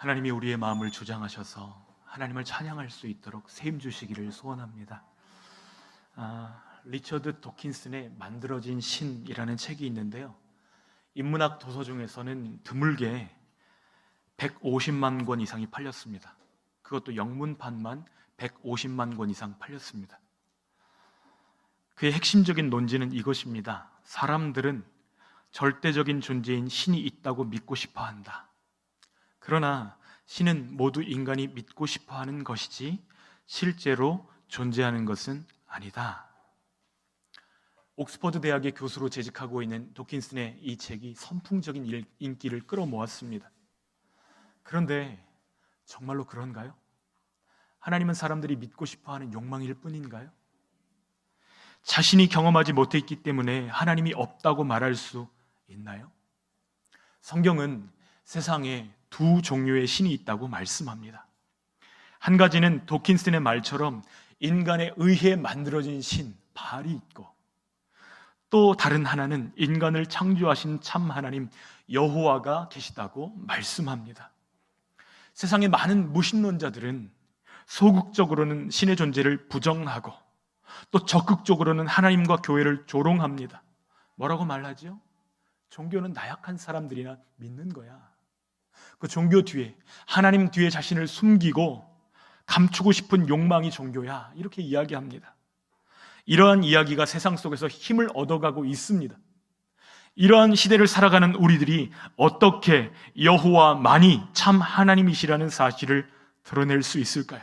하나님이 우리의 마음을 주장하셔서 하나님을 찬양할 수 있도록 세임 주시기를 소원합니다. 리처드 도킨슨의 만들어진 신이라는 책이 있는데요, 인문학 도서 중에서는 드물게 150만 권 이상이 팔렸습니다. 그것도 영문판만 150만 권 이상 팔렸습니다. 그의 핵심적인 논지는 이것입니다. 사람들은 절대적인 존재인 신이 있다고 믿고 싶어 한다. 그러나 신은 모두 인간이 믿고 싶어 하는 것이지 실제로 존재하는 것은 아니다. 옥스퍼드 대학의 교수로 재직하고 있는 도킨슨의 이 책이 선풍적인 인기를 끌어모았습니다. 그런데 정말로 그런가요? 하나님은 사람들이 믿고 싶어 하는 욕망일 뿐인가요? 자신이 경험하지 못했기 때문에 하나님이 없다고 말할 수 있나요? 성경은 세상에 두 종류의 신이 있다고 말씀합니다. 한 가지는 도킨슨의 말처럼 인간에 의해 만들어진 신, 바알이 있고, 또 다른 하나는 인간을 창조하신 참 하나님 여호와가 계시다고 말씀합니다. 세상의 많은 무신론자들은 소극적으로는 신의 존재를 부정하고 또 적극적으로는 하나님과 교회를 조롱합니다. 뭐라고 말하죠? 종교는 나약한 사람들이나 믿는 거야. 그 종교 뒤에, 하나님 뒤에 자신을 숨기고 감추고 싶은 욕망이 종교야, 이렇게 이야기합니다. 이러한 이야기가 세상 속에서 힘을 얻어가고 있습니다. 이러한 시대를 살아가는 우리들이 어떻게 여호와만이 참 하나님이시라는 사실을 드러낼 수 있을까요?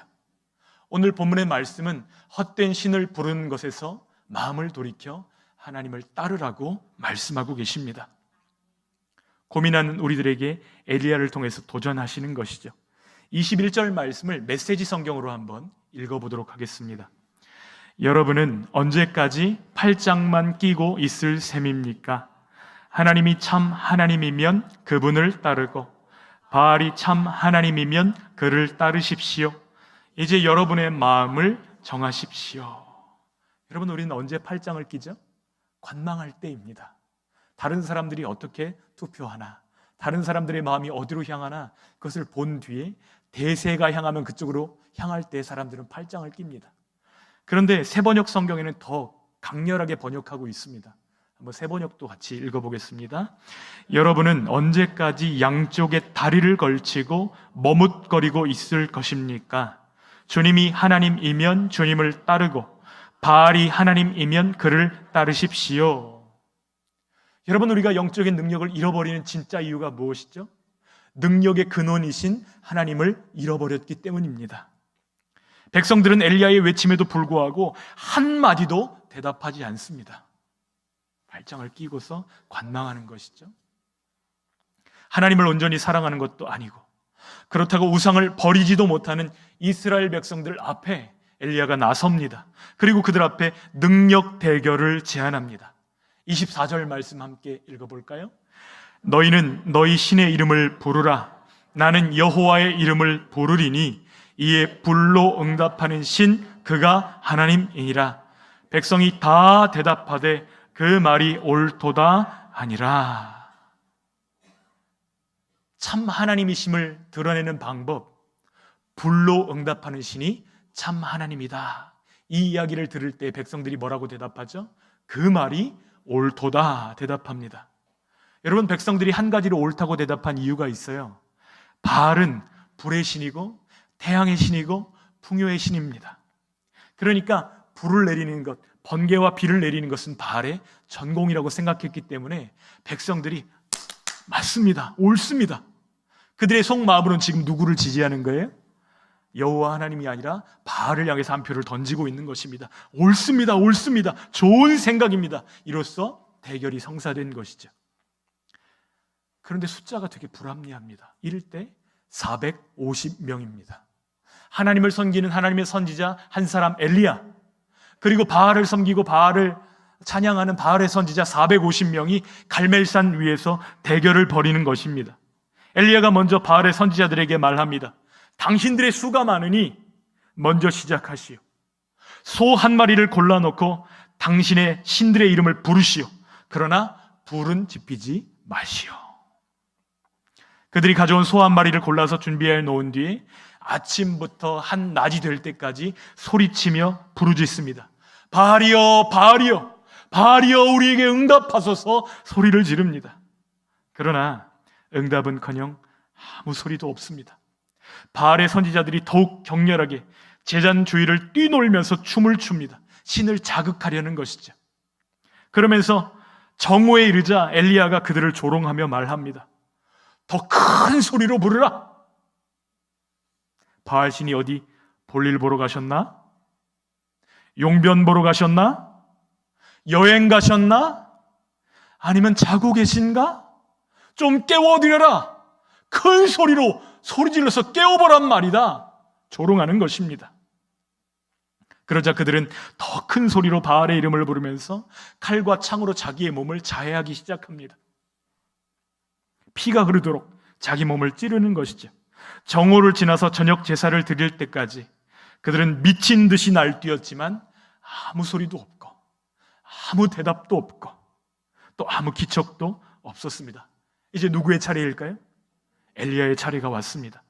오늘 본문의 말씀은 헛된 신을 부르는 것에서 마음을 돌이켜 하나님을 따르라고 말씀하고 계십니다. 고민하는 우리들에게 엘리야를 통해서 도전하시는 것이죠. 21절 말씀을 메시지 성경으로 한번 읽어보도록 하겠습니다. 여러분은 언제까지 팔짱만 끼고 있을 셈입니까? 하나님이 참 하나님이면 그분을 따르고 바알이 참 하나님이면 그를 따르십시오. 이제 여러분의 마음을 정하십시오. 여러분, 우리는 언제 팔짱을 끼죠? 관망할 때입니다. 다른 사람들이 어떻게 투표하나, 다른 사람들의 마음이 어디로 향하나, 그것을 본 뒤에 대세가 향하면 그쪽으로 향할 때 사람들은 팔짱을 낍니다. 그런데 새번역 성경에는 더 강렬하게 번역하고 있습니다. 한번 새번역도 같이 읽어보겠습니다. 여러분은 언제까지 양쪽에 다리를 걸치고 머뭇거리고 있을 것입니까? 주님이 하나님이면 주님을 따르고 바알이 하나님이면 그를 따르십시오. 여러분, 우리가 영적인 능력을 잃어버리는 진짜 이유가 무엇이죠? 능력의 근원이신 하나님을 잃어버렸기 때문입니다. 백성들은 엘리야의 외침에도 불구하고 한마디도 대답하지 않습니다. 발장을 끼고서 관망하는 것이죠. 하나님을 온전히 사랑하는 것도 아니고, 그렇다고 우상을 버리지도 못하는 이스라엘 백성들 앞에 엘리야가 나섭니다. 그리고 그들 앞에 능력 대결을 제안합니다. 24절 말씀 함께 읽어볼까요? 너희는 너희 신의 이름을 부르라. 나는 여호와의 이름을 부르리니 이에 불로 응답하는 신 그가 하나님이니라. 백성이 다 대답하되 그 말이 옳도다 하니라. 참 하나님이심을 드러내는 방법, 불로 응답하는 신이 참 하나님이다. 이 이야기를 들을 때 백성들이 뭐라고 대답하죠? 그 말이 옳도다 대답합니다. 여러분, 백성들이 한 가지로 옳다고 대답한 이유가 있어요. 바알은 불의 신이고 태양의 신이고 풍요의 신입니다. 그러니까 불을 내리는 것, 번개와 비를 내리는 것은 바알의 전공이라고 생각했기 때문에 백성들이 맞습니다, 옳습니다. 그들의 속마음으로는 지금 누구를 지지하는 거예요? 여호와 하나님이 아니라 바알을 향해서 한 표를 던지고 있는 것입니다. 옳습니다, 옳습니다, 좋은 생각입니다. 이로써 대결이 성사된 것이죠. 그런데 숫자가 되게 불합리합니다. 이럴 때 450명입니다. 하나님을 섬기는 하나님의 선지자 한 사람 엘리야, 그리고 바알을 섬기고 바알을 찬양하는 바알의 선지자 450명이 갈멜산 위에서 대결을 벌이는 것입니다. 엘리야가 먼저 바알의 선지자들에게 말합니다. 당신들의 수가 많으니 먼저 시작하시오. 소 한 마리를 골라놓고 당신의 신들의 이름을 부르시오. 그러나 불은 지피지 마시오. 그들이 가져온 소 한 마리를 골라서 준비해 놓은 뒤에 아침부터 한낮이 될 때까지 소리치며 부르짖습니다. 바알이여, 바알이여, 바알이여, 우리에게 응답하소서 소리를 지릅니다. 그러나 응답은커녕 아무 소리도 없습니다. 바알의 선지자들이 더욱 격렬하게 제단 주위를 뛰놀면서 춤을 춥니다. 신을 자극하려는 것이죠. 그러면서 정오에 이르자 엘리야가 그들을 조롱하며 말합니다. 더 큰 소리로 부르라. 바알 신이 어디 볼일 보러 가셨나? 용변 보러 가셨나? 여행 가셨나? 아니면 자고 계신가? 좀 깨워드려라. 큰 소리로 소리 질러서 깨워보란 말이다. 조롱하는 것입니다. 그러자 그들은 더 큰 소리로 바알의 이름을 부르면서 칼과 창으로 자기의 몸을 자해하기 시작합니다. 피가 흐르도록 자기 몸을 찌르는 것이죠. 정오를 지나서 저녁 제사를 드릴 때까지 그들은 미친 듯이 날뛰었지만 아무 소리도 없고 아무 대답도 없고 또 아무 기척도 없었습니다. 이제 누구의 차례일까요? 엘리야의 차례가 왔습니다.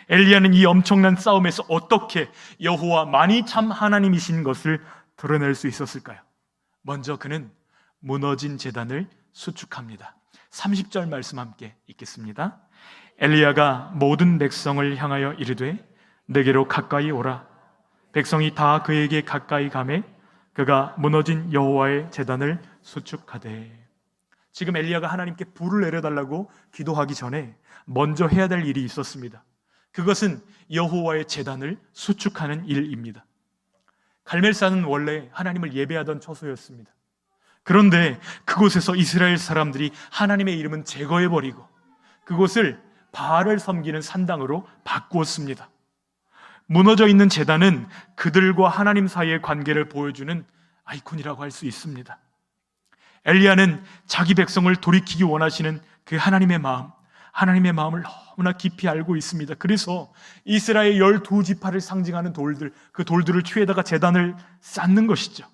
엘리야는 이 엄청난 싸움에서 어떻게 여호와만이 참 하나님이신 것을 드러낼 수 있었을까요? 먼저 그는 무너진 제단을 수축합니다. 30절 말씀 함께 읽겠습니다. 엘리야가 모든 백성을 향하여 이르되 내게로 가까이 오라. 백성이 다 그에게 가까이 가매 그가 무너진 여호와의 제단을 수축하되. 지금 엘리야가 하나님께 불을 내려달라고 기도하기 전에 먼저 해야 될 일이 있었습니다. 그것은 여호와의 제단을 수축하는 일입니다. 갈멜산은 원래 하나님을 예배하던 처소였습니다. 그런데 그곳에서 이스라엘 사람들이 하나님의 이름은 제거해버리고 그곳을 바알을 섬기는 산당으로 바꾸었습니다. 무너져 있는 제단은 그들과 하나님 사이의 관계를 보여주는 아이콘이라고 할 수 있습니다. 엘리야는 자기 백성을 돌이키기 원하시는 그 하나님의 마음을 너무나 깊이 알고 있습니다. 그래서 이스라엘 12지파를 상징하는 돌들, 그 돌들을 취해다가 제단을 쌓는 것이죠.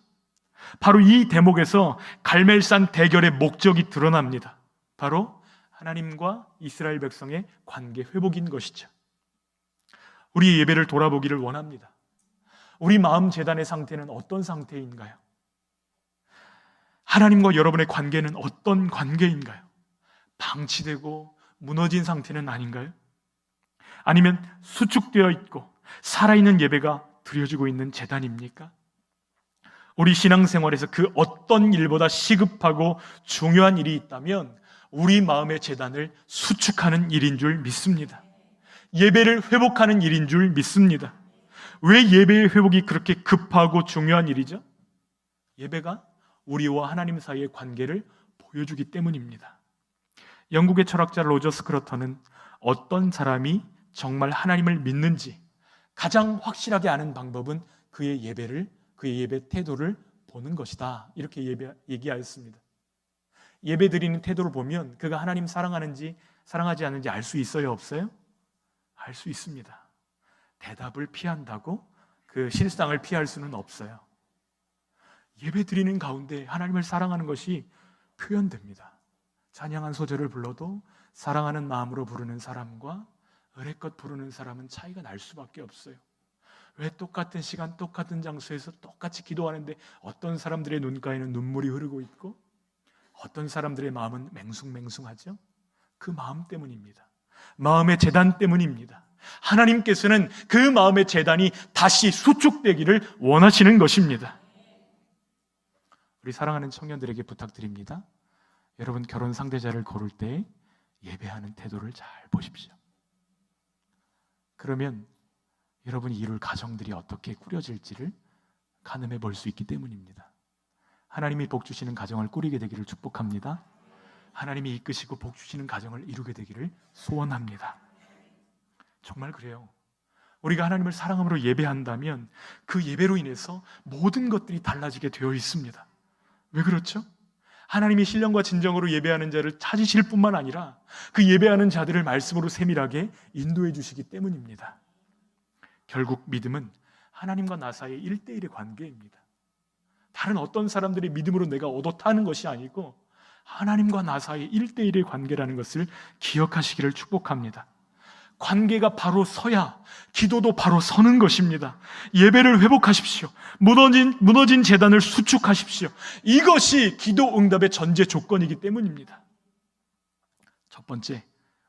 바로 이 대목에서 갈멜산 대결의 목적이 드러납니다. 바로 하나님과 이스라엘 백성의 관계 회복인 것이죠. 우리의 예배를 돌아보기를 원합니다. 우리 마음 제단의 상태는 어떤 상태인가요? 하나님과 여러분의 관계는 어떤 관계인가요? 방치되고 무너진 상태는 아닌가요? 아니면 수축되어 있고 살아있는 예배가 드려지고 있는 제단입니까? 우리 신앙생활에서 그 어떤 일보다 시급하고 중요한 일이 있다면 우리 마음의 제단을 수축하는 일인 줄 믿습니다. 예배를 회복하는 일인 줄 믿습니다. 왜 예배의 회복이 그렇게 급하고 중요한 일이죠? 예배가 우리와 하나님 사이의 관계를 보여주기 때문입니다. 영국의 철학자 로저 스크러터는 어떤 사람이 정말 하나님을 믿는지 가장 확실하게 아는 방법은 그의 예배 태도를 보는 것이다. 이렇게 얘기하였습니다. 예배 드리는 태도를 보면 그가 하나님 사랑하는지 사랑하지 않는지 알 수 있어요? 없어요? 알 수 있습니다. 대답을 피한다고 그 실상을 피할 수는 없어요. 예배 드리는 가운데 하나님을 사랑하는 것이 표현됩니다. 찬양한 소절을 불러도 사랑하는 마음으로 부르는 사람과 의례껏 부르는 사람은 차이가 날 수밖에 없어요. 왜 똑같은 시간, 똑같은 장소에서 똑같이 기도하는데 어떤 사람들의 눈가에는 눈물이 흐르고 있고 어떤 사람들의 마음은 맹숭맹숭하죠? 그 마음 때문입니다. 마음의 제단 때문입니다. 하나님께서는 그 마음의 제단이 다시 수축되기를 원하시는 것입니다. 우리 사랑하는 청년들에게 부탁드립니다. 여러분 결혼 상대자를 고를 때 예배하는 태도를 잘 보십시오. 그러면 여러분이 이룰 가정들이 어떻게 꾸려질지를 가늠해 볼 수 있기 때문입니다. 하나님이 복 주시는 가정을 꾸리게 되기를 축복합니다. 하나님이 이끄시고 복 주시는 가정을 이루게 되기를 소원합니다. 정말 그래요. 우리가 하나님을 사랑함으로 예배한다면 그 예배로 인해서 모든 것들이 달라지게 되어 있습니다. 왜 그렇죠? 하나님이 신령과 진정으로 예배하는 자를 찾으실 뿐만 아니라 그 예배하는 자들을 말씀으로 세밀하게 인도해 주시기 때문입니다. 결국 믿음은 하나님과 나 사이의 1대1의 관계입니다. 다른 어떤 사람들의 믿음으로 내가 얻어 타는 것이 아니고 하나님과 나 사이 1대1의 관계라는 것을 기억하시기를 축복합니다. 관계가 바로 서야 기도도 바로 서는 것입니다. 예배를 회복하십시오. 무너진 제단을 수축하십시오. 이것이 기도 응답의 전제 조건이기 때문입니다. 첫 번째,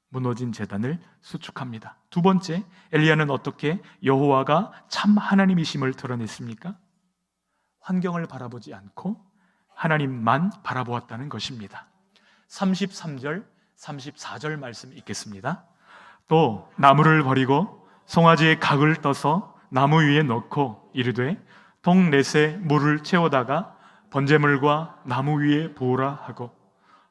무너진 제단을 수축합니다. 두 번째, 엘리야는 어떻게 여호와가 참 하나님이심을 드러냈습니까? 환경을 바라보지 않고 하나님만 바라보았다는 것입니다. 33절, 34절 말씀 읽겠습니다. 또 나무를 버리고 송아지의 각을 떠서 나무 위에 넣고 이르되 동넷에 물을 채우다가 번제물과 나무 위에 부으라 하고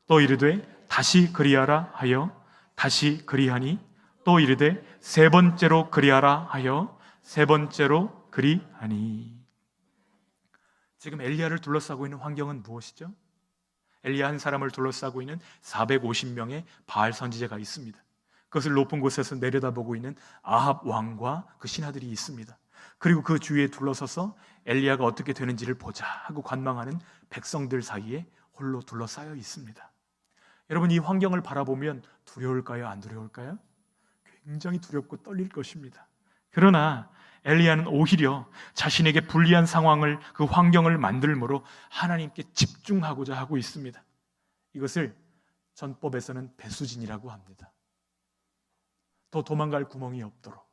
또 이르되 다시 그리하라 하여 다시 그리하니 또 이르되 세 번째로 그리하라 하여 세 번째로 그리하니. 지금 엘리야를 둘러싸고 있는 환경은 무엇이죠? 엘리야 한 사람을 둘러싸고 있는 450명의 바알 선지자가 있습니다. 그것을 높은 곳에서 내려다보고 있는 아합 왕과 그 신하들이 있습니다. 그리고 그 주위에 둘러서서 엘리야가 어떻게 되는지를 보자 하고 관망하는 백성들 사이에 홀로 둘러싸여 있습니다. 여러분, 이 환경을 바라보면 두려울까요? 안 두려울까요? 굉장히 두렵고 떨릴 것입니다. 그러나 엘리야는 오히려 자신에게 불리한 상황을, 그 환경을 만들므로 하나님께 집중하고자 하고 있습니다. 이것을 전법에서는 배수진이라고 합니다. 더 도망갈 구멍이 없도록,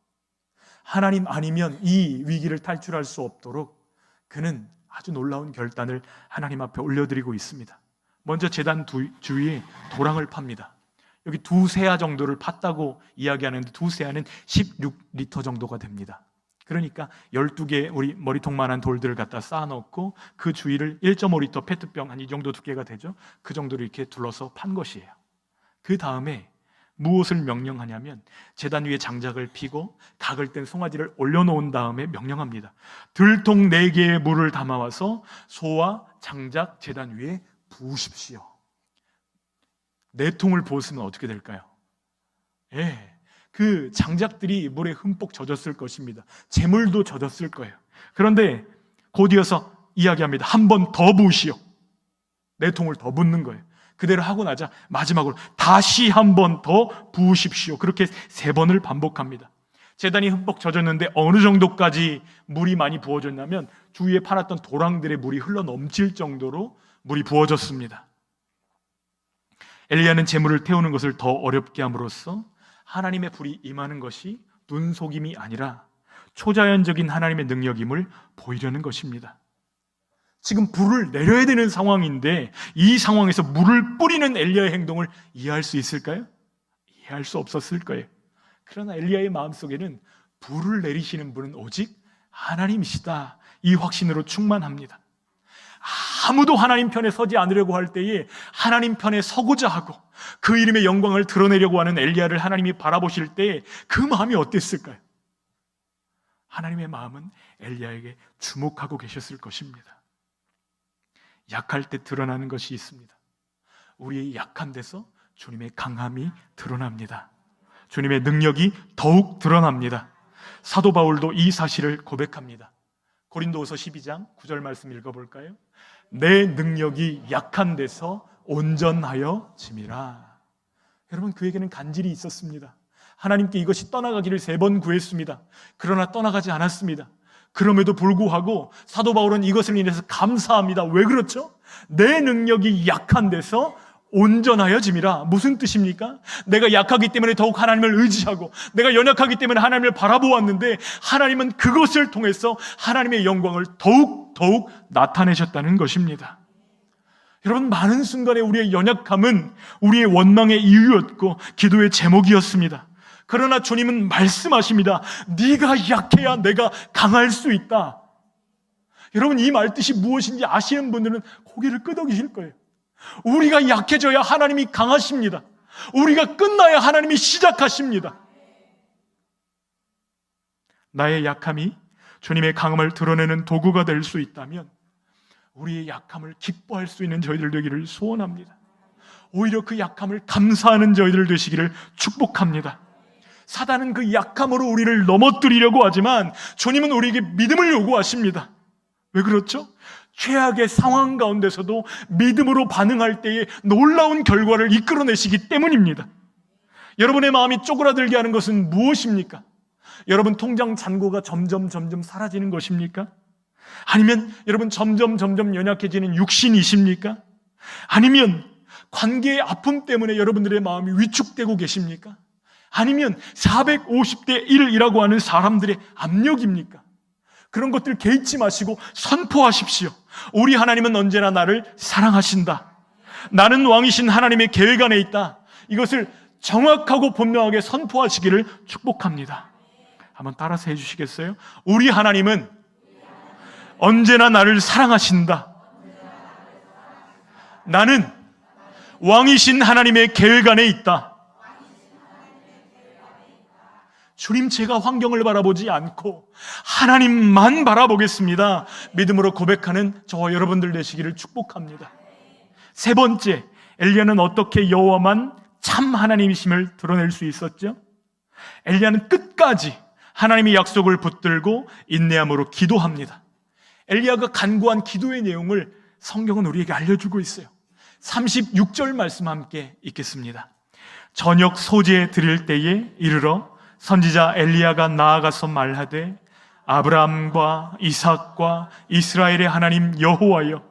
하나님 아니면 이 위기를 탈출할 수 없도록 그는 아주 놀라운 결단을 하나님 앞에 올려드리고 있습니다. 먼저 제단 주위에 도랑을 팝니다. 여기 2세아 정도를 팠다고 이야기하는데 2세아는 16리터 정도가 됩니다. 그러니까 12개 우리 머리통만한 돌들을 갖다 쌓아놓고 그 주위를 1.5리터 페트병 한 이 정도 두께가 되죠. 그 정도로 이렇게 둘러서 판 것이에요. 그 다음에 무엇을 명령하냐면 제단 위에 장작을 피고 각을 뗀 송아지를 올려놓은 다음에 명령합니다. 들통 4개의 물을 담아와서 소와 장작 제단 위에 부으십시오. 4통을 부었으면 어떻게 될까요? 그 장작들이 물에 흠뻑 젖었을 것입니다. 재물도 젖었을 거예요. 그런데 곧 이어서 이야기합니다. 한 번 더 부으시오. 4통을 더 붓는 거예요. 그대로 하고 나자 마지막으로 다시 한 번 더 부으십시오. 그렇게 3번을 반복합니다. 제단이 흠뻑 젖었는데 어느 정도까지 물이 많이 부어졌냐면 주위에 파놨던 도랑들의 물이 흘러 넘칠 정도로 물이 부어졌습니다. 엘리야는 제물을 태우는 것을 더 어렵게 함으로써 하나님의 불이 임하는 것이 눈속임이 아니라 초자연적인 하나님의 능력임을 보이려는 것입니다. 지금 불을 내려야 되는 상황인데 이 상황에서 물을 뿌리는 엘리야의 행동을 이해할 수 있을까요? 이해할 수 없었을 거예요. 그러나 엘리야의 마음속에는 불을 내리시는 분은 오직 하나님이시다, 이 확신으로 충만합니다. 아무도 하나님 편에 서지 않으려고 할 때에 하나님 편에 서고자 하고 그 이름의 영광을 드러내려고 하는 엘리야를 하나님이 바라보실 때 그 마음이 어땠을까요? 하나님의 마음은 엘리야에게 주목하고 계셨을 것입니다. 약할 때 드러나는 것이 있습니다. 우리의 약한 데서 주님의 강함이 드러납니다. 주님의 능력이 더욱 드러납니다. 사도 바울도 이 사실을 고백합니다. 고린도후서 12장 9절 말씀 읽어볼까요? 내 능력이 약한 데서 온전하여 짐이라. 여러분, 그에게는 간질이 있었습니다. 하나님께 이것이 떠나가기를 3번 구했습니다. 그러나 떠나가지 않았습니다. 그럼에도 불구하고 사도 바울은 이것을 인해서 감사합니다. 왜 그렇죠? 내 능력이 약한 데서 온전하여 짐이라. 무슨 뜻입니까? 내가 약하기 때문에 더욱 하나님을 의지하고 내가 연약하기 때문에 하나님을 바라보았는데 하나님은 그것을 통해서 하나님의 영광을 더욱 나타내셨다는 것입니다. 여러분, 많은 순간에 우리의 연약함은 우리의 원망의 이유였고 기도의 제목이었습니다. 그러나 주님은 말씀하십니다. 네가 약해야 내가 강할 수 있다. 여러분, 이 말뜻이 무엇인지 아시는 분들은 고개를 끄덕이실 거예요. 우리가 약해져야 하나님이 강하십니다. 우리가 끝나야 하나님이 시작하십니다. 나의 약함이 주님의 강함을 드러내는 도구가 될 수 있다면 우리의 약함을 기뻐할 수 있는 저희들 되기를 소원합니다. 오히려 그 약함을 감사하는 저희들 되시기를 축복합니다. 사단은 그 약함으로 우리를 넘어뜨리려고 하지만 주님은 우리에게 믿음을 요구하십니다. 왜 그렇죠? 최악의 상황 가운데서도 믿음으로 반응할 때에 놀라운 결과를 이끌어내시기 때문입니다. 여러분의 마음이 쪼그라들게 하는 것은 무엇입니까? 여러분 통장 잔고가 점점 사라지는 것입니까? 아니면 여러분 점점 연약해지는 육신이십니까? 아니면 관계의 아픔 때문에 여러분들의 마음이 위축되고 계십니까? 아니면 450대 1이라고 하는 사람들의 압력입니까? 그런 것들 개의치 마시고 선포하십시오. 우리 하나님은 언제나 나를 사랑하신다. 나는 왕이신 하나님의 계획 안에 있다. 이것을 정확하고 분명하게 선포하시기를 축복합니다. 한번 따라서 해주시겠어요? 우리 하나님은 언제나 나를 사랑하신다. 나는 왕이신 하나님의 계획 안에 있다. 주님, 제가 환경을 바라보지 않고 하나님만 바라보겠습니다. 믿음으로 고백하는 저와 여러분들 되시기를 축복합니다. 세 번째, 엘리야는 어떻게 여호와만 참 하나님이심을 드러낼 수 있었죠? 엘리야는 끝까지 하나님의 약속을 붙들고 인내함으로 기도합니다. 엘리야가 간구한 기도의 내용을 성경은 우리에게 알려주고 있어요. 36절 말씀 함께 읽겠습니다. 저녁 소재 드릴 때에 이르러 선지자 엘리야가 나아가서 말하되 아브라함과 이삭과 이스라엘의 하나님 여호와여,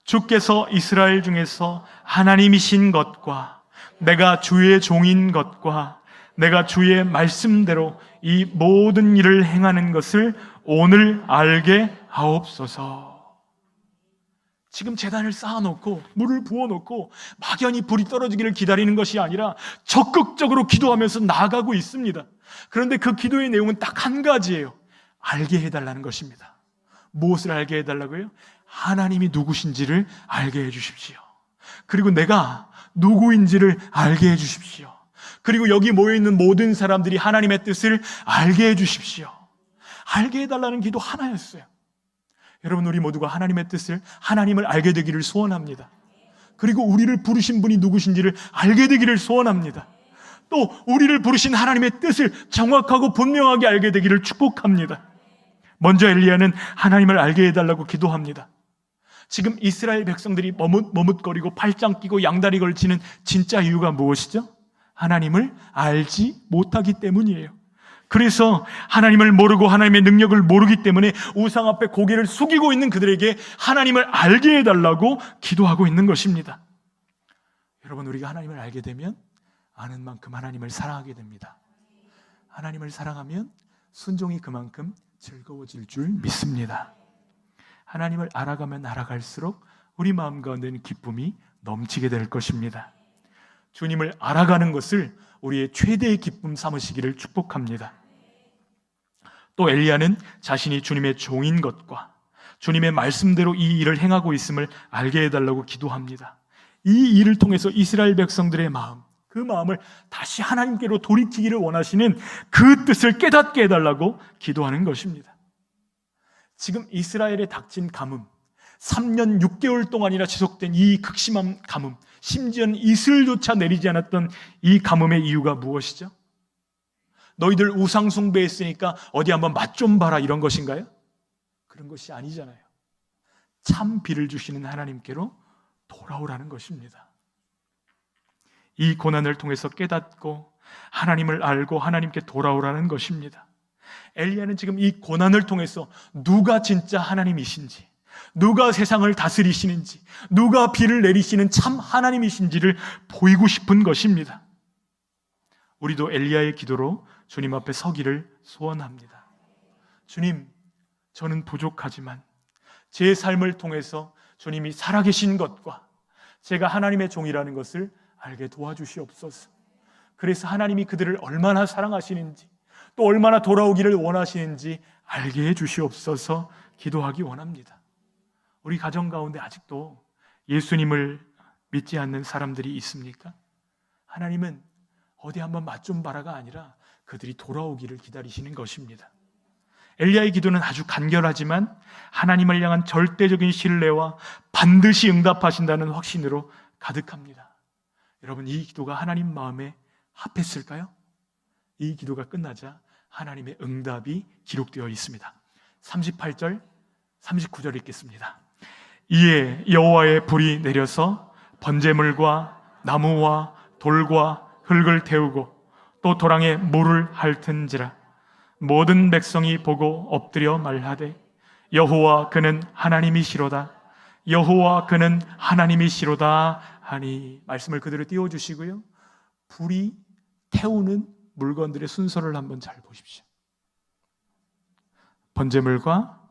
주께서 이스라엘 중에서 하나님이신 것과 내가 주의 종인 것과 내가 주의 말씀대로 이 모든 일을 행하는 것을 오늘 알게 하옵소서. 지금 제단을 쌓아놓고 물을 부어놓고 막연히 불이 떨어지기를 기다리는 것이 아니라 적극적으로 기도하면서 나아가고 있습니다. 그런데 그 기도의 내용은 딱 한 가지예요. 알게 해달라는 것입니다. 무엇을 알게 해달라고요? 하나님이 누구신지를 알게 해주십시오. 그리고 내가 누구인지를 알게 해주십시오. 그리고 여기 모여있는 모든 사람들이 하나님의 뜻을 알게 해주십시오. 알게 해달라는 기도 하나였어요. 여러분, 우리 모두가 하나님의 뜻을, 하나님을 알게 되기를 소원합니다. 그리고 우리를 부르신 분이 누구신지를 알게 되기를 소원합니다. 또 우리를 부르신 하나님의 뜻을 정확하고 분명하게 알게 되기를 축복합니다. 먼저 엘리야는 하나님을 알게 해달라고 기도합니다. 지금 이스라엘 백성들이 머뭇거리고 팔짱 끼고 양다리 걸치는 진짜 이유가 무엇이죠? 하나님을 알지 못하기 때문이에요. 그래서 하나님을 모르고 하나님의 능력을 모르기 때문에 우상 앞에 고개를 숙이고 있는 그들에게 하나님을 알게 해달라고 기도하고 있는 것입니다. 여러분, 우리가 하나님을 알게 되면 아는 만큼 하나님을 사랑하게 됩니다. 하나님을 사랑하면 순종이 그만큼 즐거워질 줄 믿습니다. 하나님을 알아가면 알아갈수록 우리 마음 가운데는 기쁨이 넘치게 될 것입니다. 주님을 알아가는 것을 우리의 최대의 기쁨 삼으시기를 축복합니다. 또 엘리야는 자신이 주님의 종인 것과 주님의 말씀대로 이 일을 행하고 있음을 알게 해달라고 기도합니다. 이 일을 통해서 이스라엘 백성들의 마음, 그 마음을 다시 하나님께로 돌이키기를 원하시는 그 뜻을 깨닫게 해달라고 기도하는 것입니다. 지금 이스라엘에 닥친 가뭄, 3년 6개월 동안이나 지속된 이 극심한 가뭄, 심지어는 이슬조차 내리지 않았던 이 가뭄의 이유가 무엇이죠? 너희들 우상 숭배했으니까 어디 한번 맛 좀 봐라, 이런 것인가요? 그런 것이 아니잖아요. 참 비를 주시는 하나님께로 돌아오라는 것입니다. 이 고난을 통해서 깨닫고 하나님을 알고 하나님께 돌아오라는 것입니다. 엘리야는 지금 이 고난을 통해서 누가 진짜 하나님이신지, 누가 세상을 다스리시는지, 누가 비를 내리시는 참 하나님이신지를 보이고 싶은 것입니다. 우리도 엘리야의 기도로 주님 앞에 서기를 소원합니다. 주님, 저는 부족하지만 제 삶을 통해서 주님이 살아계신 것과 제가 하나님의 종이라는 것을 알게 도와주시옵소서. 그래서 하나님이 그들을 얼마나 사랑하시는지, 또 얼마나 돌아오기를 원하시는지 알게 해주시옵소서 기도하기 원합니다. 우리 가정 가운데 아직도 예수님을 믿지 않는 사람들이 있습니까? 하나님은 어디 한번 맛 좀 봐라가 아니라 그들이 돌아오기를 기다리시는 것입니다. 엘리야의 기도는 아주 간결하지만 하나님을 향한 절대적인 신뢰와 반드시 응답하신다는 확신으로 가득합니다. 여러분, 이 기도가 하나님 마음에 합했을까요? 이 기도가 끝나자 하나님의 응답이 기록되어 있습니다. 38절, 39절 읽겠습니다. 이에 여호와의 불이 내려서 번제물과 나무와 돌과 흙을 태우고 또 도랑에 물을 핥은지라. 모든 백성이 보고 엎드려 말하되 여호와 그는 하나님이시로다. 여호와 그는 하나님이시로다 하니. 말씀을 그대로 띄워주시고요, 불이 태우는 물건들의 순서를 한번 잘 보십시오. 번제물과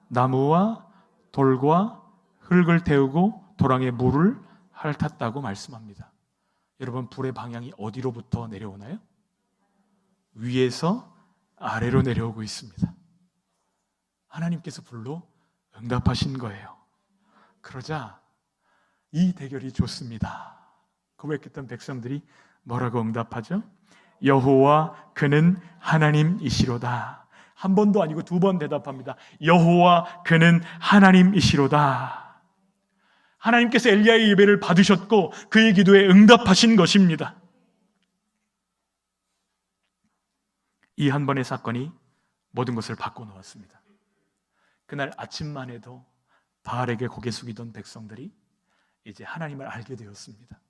나무와 돌과 흙을 태우고 도랑에 물을 핥았다고 말씀합니다. 여러분, 불의 방향이 어디로부터 내려오나요? 위에서 아래로 내려오고 있습니다. 하나님께서 불로 응답하신 거예요. 그러자 이 대결이 좋습니다. 고백했던 백성들이 뭐라고 응답하죠? 여호와 그는 하나님이시로다. 한 번도 아니고 두 번 대답합니다. 여호와 그는 하나님이시로다. 하나님께서 엘리야의 예배를 받으셨고 그의 기도에 응답하신 것입니다. 이 한 번의 사건이 모든 것을 바꿔놓았습니다. 그날 아침만 해도 바알에게 고개 숙이던 백성들이 이제 하나님을 알게 되었습니다.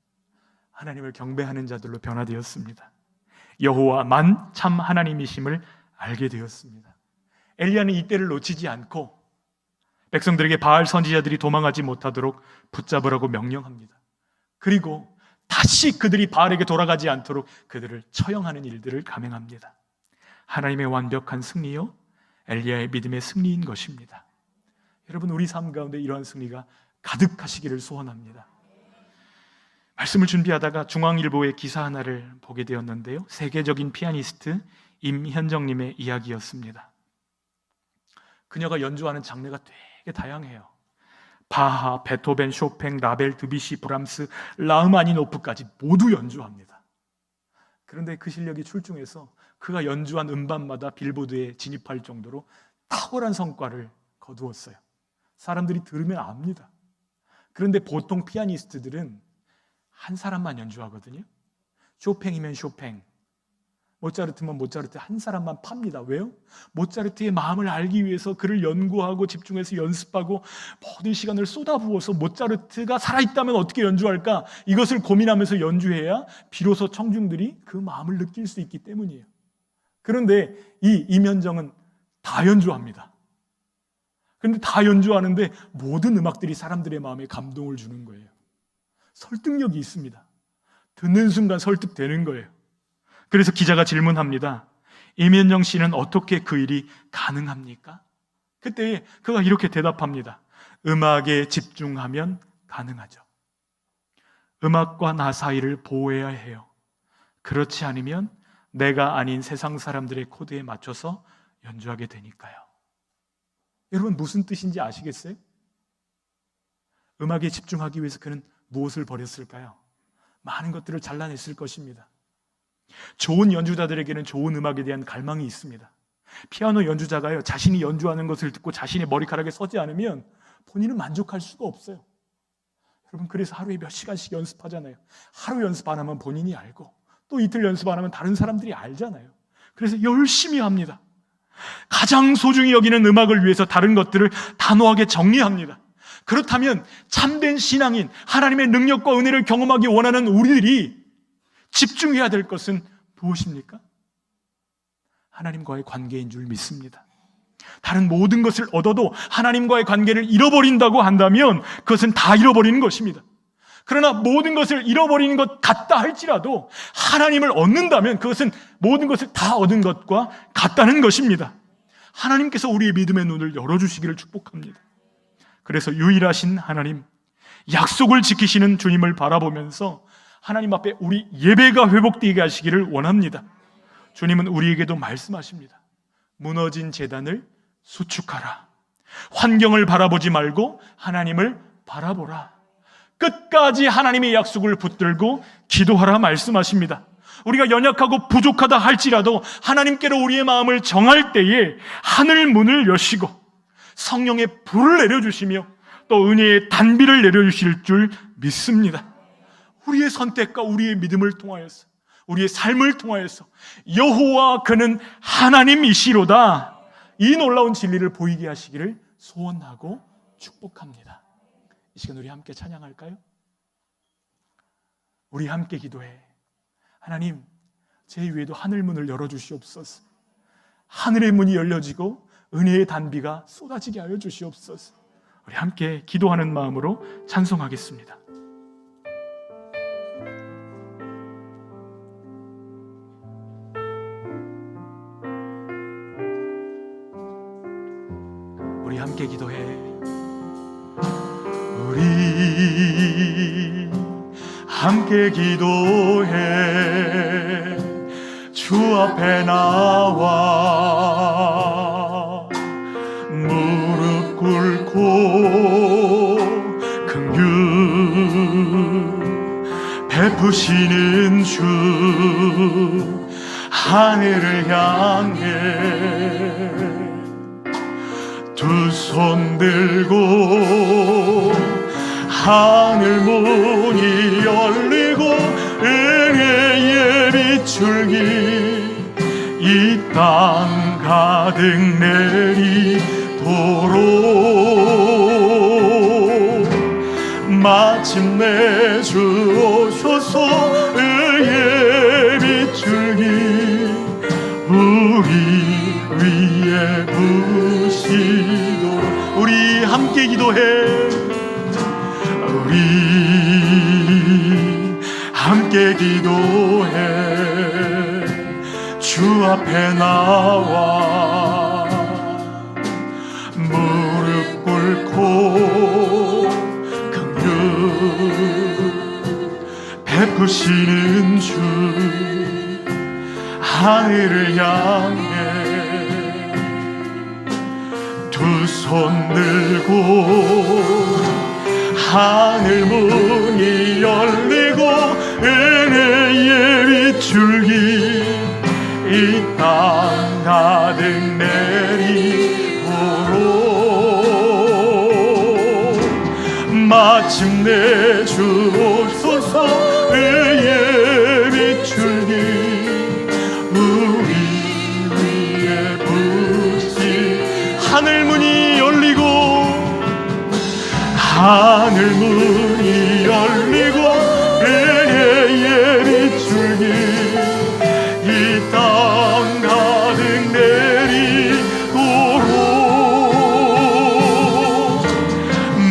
하나님을 경배하는 자들로 변화되었습니다. 여호와만 참 하나님이심을 알게 되었습니다. 엘리야는 이때를 놓치지 않고 백성들에게 바알 선지자들이 도망하지 못하도록 붙잡으라고 명령합니다. 그리고 다시 그들이 바알에게 돌아가지 않도록 그들을 처형하는 일들을 감행합니다. 하나님의 완벽한 승리요, 엘리야의 믿음의 승리인 것입니다. 여러분, 우리 삶 가운데 이러한 승리가 가득하시기를 소원합니다. 말씀을 준비하다가 중앙일보의 기사 하나를 보게 되었는데요, 세계적인 피아니스트 임현정님의 이야기였습니다. 그녀가 연주하는 장르가 되게 다양해요. 바하, 베토벤, 쇼팽, 라벨, 드뷔시, 브람스, 라흐마니노프까지 모두 연주합니다. 그런데 그 실력이 출중해서 그가 연주한 음반마다 빌보드에 진입할 정도로 탁월한 성과를 거두었어요. 사람들이 들으면 압니다. 그런데 보통 피아니스트들은 한 사람만 연주하거든요. 쇼팽이면 쇼팽, 모차르트면 모차르트, 한 사람만 팝니다. 왜요? 모차르트의 마음을 알기 위해서 그를 연구하고 집중해서 연습하고 모든 시간을 쏟아부어서 모차르트가 살아있다면 어떻게 연주할까? 이것을 고민하면서 연주해야 비로소 청중들이 그 마음을 느낄 수 있기 때문이에요. 그런데 이 임현정은 다 연주합니다. 그런데 다 연주하는데 모든 음악들이 사람들의 마음에 감동을 주는 거예요. 설득력이 있습니다. 듣는 순간 설득되는 거예요. 그래서 기자가 질문합니다. 임현정 씨는 어떻게 그 일이 가능합니까? 그때 그가 이렇게 대답합니다. 음악에 집중하면 가능하죠. 음악과 나 사이를 보호해야 해요. 그렇지 않으면 내가 아닌 세상 사람들의 코드에 맞춰서 연주하게 되니까요. 여러분, 무슨 뜻인지 아시겠어요? 음악에 집중하기 위해서 그는 무엇을 버렸을까요? 많은 것들을 잘라냈을 것입니다. 좋은 연주자들에게는 좋은 음악에 대한 갈망이 있습니다. 피아노 연주자가요, 자신이 연주하는 것을 듣고 자신의 머리카락에 서지 않으면 본인은 만족할 수가 없어요. 여러분, 그래서 하루에 몇 시간씩 연습하잖아요. 하루 연습 안 하면 본인이 알고 또 이틀 연습 안 하면 다른 사람들이 알잖아요. 그래서 열심히 합니다. 가장 소중히 여기는 음악을 위해서 다른 것들을 단호하게 정리합니다. 그렇다면 참된 신앙인, 하나님의 능력과 은혜를 경험하기 원하는 우리들이 집중해야 될 것은 무엇입니까? 하나님과의 관계인 줄 믿습니다. 다른 모든 것을 얻어도 하나님과의 관계를 잃어버린다고 한다면 그것은 다 잃어버리는 것입니다. 그러나 모든 것을 잃어버리는 것 같다 할지라도 하나님을 얻는다면 그것은 모든 것을 다 얻은 것과 같다는 것입니다. 하나님께서 우리의 믿음의 눈을 열어주시기를 축복합니다. 그래서 유일하신 하나님, 약속을 지키시는 주님을 바라보면서 하나님 앞에 우리 예배가 회복되게 하시기를 원합니다. 주님은 우리에게도 말씀하십니다. 무너진 제단을 수축하라. 환경을 바라보지 말고 하나님을 바라보라. 끝까지 하나님의 약속을 붙들고 기도하라 말씀하십니다. 우리가 연약하고 부족하다 할지라도 하나님께로 우리의 마음을 정할 때에 하늘 문을 여시고 성령의 불을 내려주시며 또 은혜의 단비를 내려주실 줄 믿습니다. 우리의 선택과 우리의 믿음을 통하여서, 우리의 삶을 통하여서 여호와 그는 하나님이시로다, 이 놀라운 진리를 보이게 하시기를 소원하고 축복합니다. 시간 우리 함께 찬양할까요? 우리 함께 기도해. 하나님, 제 위에도 하늘 문을 열어주시옵소서. 하늘의 문이 열려지고 은혜의 단비가 쏟아지게 하여 주시옵소서. 우리 함께 기도하는 마음으로 찬송하겠습니다. 우리 함께 기도해. 우리 함께 기도해. 주 앞에 나와 무릎 꿇고 긍휼 베푸시는 주 하늘을 향해 두 손 들고 하늘 문이 열리고 은혜의 빛줄기 이 땅 가득 내리도록 마침내 주 오셔서 의의 빛줄기 우리 위에 부시도록 우리 함께 기도해. 우리 함께 기도해. 주 앞에 나와 무릎 꿇고 긍휼 베푸시는 주 하늘을 향해 두 손 들고 하늘 문이 열리고 은혜의 빛줄기 이 땅 가득 내리도록 마침내 주 오소서 의의 빛줄기 우리 위에 부시 하늘 문이 열리고 하늘 문이 열리고 은혜의 빛줄기 이 땅 가득 내리도록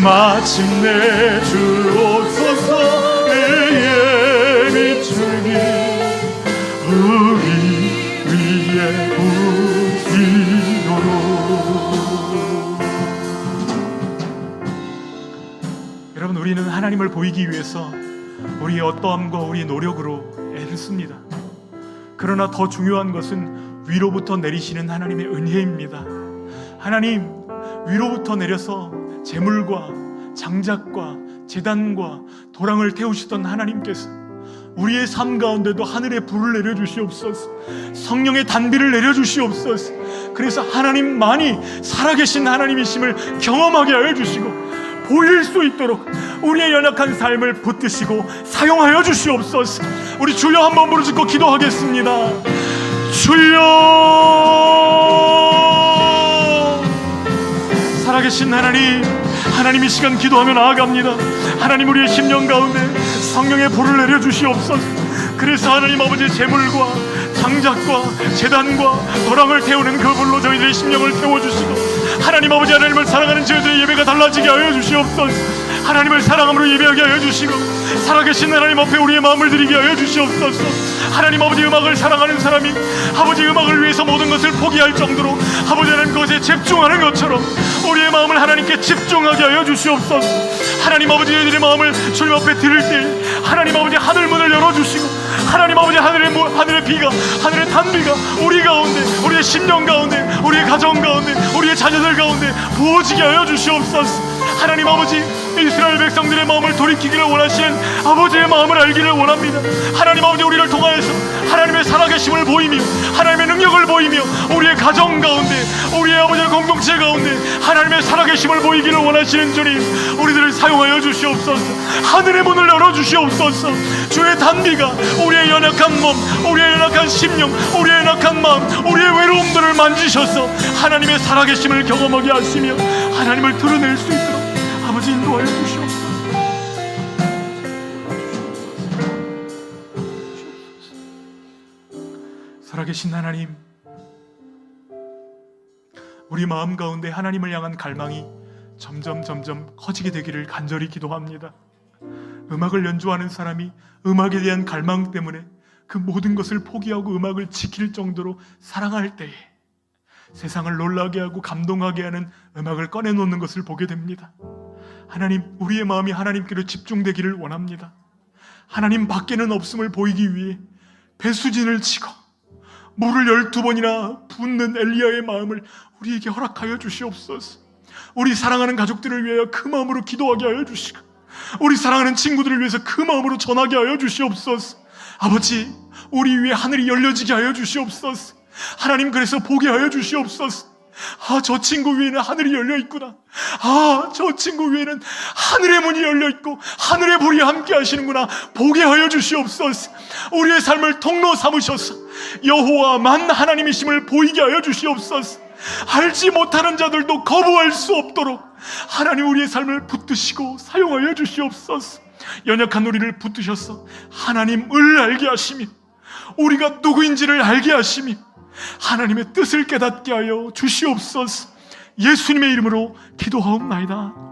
마침내 주 오소서 의의 빛줄기 우리 위에 부시도록. 여러분, 우리는 하나님을 보이기 위해서 우리의 어떠함과 우리의 노력으로 애를 씁니다. 그러나 더 중요한 것은 위로부터 내리시는 하나님의 은혜입니다. 하나님, 위로부터 내려서 제물과 장작과 제단과 도랑을 태우시던 하나님께서 우리의 삶 가운데도 하늘의 불을 내려주시옵소서. 성령의 단비를 내려주시옵소서. 그래서 하나님만이 살아계신 하나님이심을 경험하게 하여 주시고 보일 수 있도록 우리의 연약한 삶을 붙드시고 사용하여 주시옵소서. 우리 주여 한번 부르짖고 기도하겠습니다. 주여, 살아계신 하나님, 하나님 이 시간 기도하며 나아갑니다. 하나님, 우리의 심령 가운데 성령의 불을 내려주시옵소서. 그래서 하나님 아버지, 제물과 장작과 제단과 도랑을 태우는 그 불로 저희들의 심령을 태워주시고 하나님 아버지, 하나님을 사랑하는 저희들의 예배가 달라지게 하여 주시옵소서. 하나님을 사랑함으로 예배하게 하여 주시고 살아계신 하나님 앞에 우리의 마음을 드리게 하여 주시옵소서. 하나님 아버지, 음악을 사랑하는 사람이 아버지 음악을 위해서 모든 것을 포기할 정도로 아버지 하나님 그것에 집중하는 것처럼 우리의 마음을 하나님께 집중하게 하여 주시옵소서. 하나님 아버지, 저희들의 마음을 주님 앞에 드릴 때 하나님 아버지 하늘 문을 열어주시고 하나님 아버지 하늘의 비가, 하늘의 단비가 우리 가운데, 우리의 심령 가운데, 우리의 가정 가운데, 우리의 자녀들 가운데 부어지게 하여 주시옵소서. 하나님 아버지, 이스라엘 백성들의 마음을 돌이키기를 원하시는 아버지의 마음을 알기를 원합니다. 하나님 아버지, 우리를 통하여서 하나님의 살아계심을 보이며 하나님의 능력을 보이며 우리의 가정 가운데, 우리의 아버지의 공동체 가운데 하나님의 살아계심을 보이기를 원하시는 주님, 우리들을 사용하여 주시옵소서. 하늘의 문을 열어주시옵소서. 주의 단비가 우리의 연약한 몸, 우리의 연약한 심령, 우리의 연약한 마음, 우리의 외로움들을 만지셔서 하나님의 살아계심을 경험하게 하시며 하나님을 드러낼 수 있도록 아버지 인도하여 주시옵소서. 살아계신 하나님, 우리 마음 가운데 하나님을 향한 갈망이 점점 커지게 되기를 간절히 기도합니다. 음악을 연주하는 사람이 음악에 대한 갈망 때문에 그 모든 것을 포기하고 음악을 지킬 정도로 사랑할 때에 세상을 놀라게 하고 감동하게 하는 음악을 꺼내놓는 것을 보게 됩니다. 하나님, 우리의 마음이 하나님께로 집중되기를 원합니다. 하나님 밖에는 없음을 보이기 위해 배수진을 치고 물을 12번이나 붓는 엘리야의 마음을 우리에게 허락하여 주시옵소서. 우리 사랑하는 가족들을 위하여 그 마음으로 기도하게 하여 주시고, 우리 사랑하는 친구들을 위해서 그 마음으로 전하게 하여 주시옵소서. 아버지, 우리 위에 하늘이 열려지게 하여 주시옵소서. 하나님, 그래서 보게 하여 주시옵소서. 저 친구 위에는 하늘이 열려 있구나. 저 친구 위에는 하늘의 문이 열려 있고 하늘의 불이 함께 하시는구나. 보게 하여 주시옵소서. 우리의 삶을 통로 삼으셔서 여호와만 하나님이심을 보이게 하여 주시옵소서. 알지 못하는 자들도 거부할 수 없도록 하나님, 우리의 삶을 붙드시고 사용하여 주시옵소서. 연약한 우리를 붙드셔서 하나님을 알게 하시며 우리가 누구인지를 알게 하시며 하나님의 뜻을 깨닫게 하여 주시옵소서. 예수님의 이름으로 기도하옵나이다.